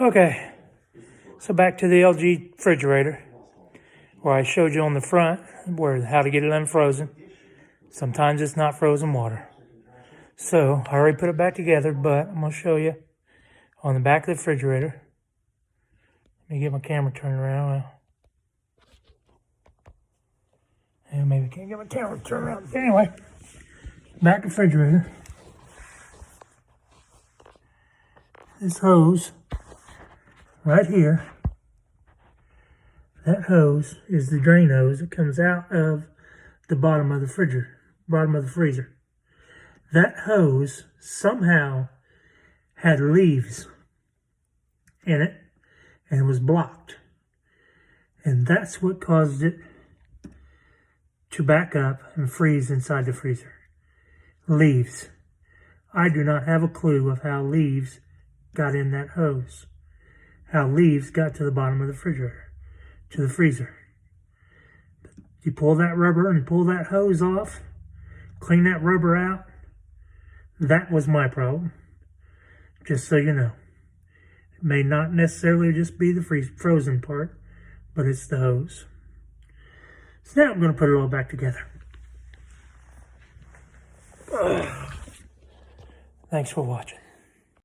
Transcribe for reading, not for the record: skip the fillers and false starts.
Okay, so back to the LG refrigerator, where I showed you on the front how to get it unfrozen. Sometimes it's not frozen water. So I already put it back together, but I'm going to show you on the back of the refrigerator. Let me get my camera turned around. And maybe I can't get my camera turned around. Anyway, back of the refrigerator. This hose right here, that hose is the drain hose that comes out of the bottom of the freezer. That hose somehow had leaves in it and was blocked. And that's what caused it to back up and freeze inside the freezer. Leaves. I do not have a clue of how leaves got in that hose. How leaves got to the bottom of the refrigerator, to the freezer. You pull that rubber and pull that hose off, clean that rubber out. That was my problem, just so you know. It may not necessarily just be the frozen part, but it's the hose. So now I'm going to put it all back together. Thanks for watching.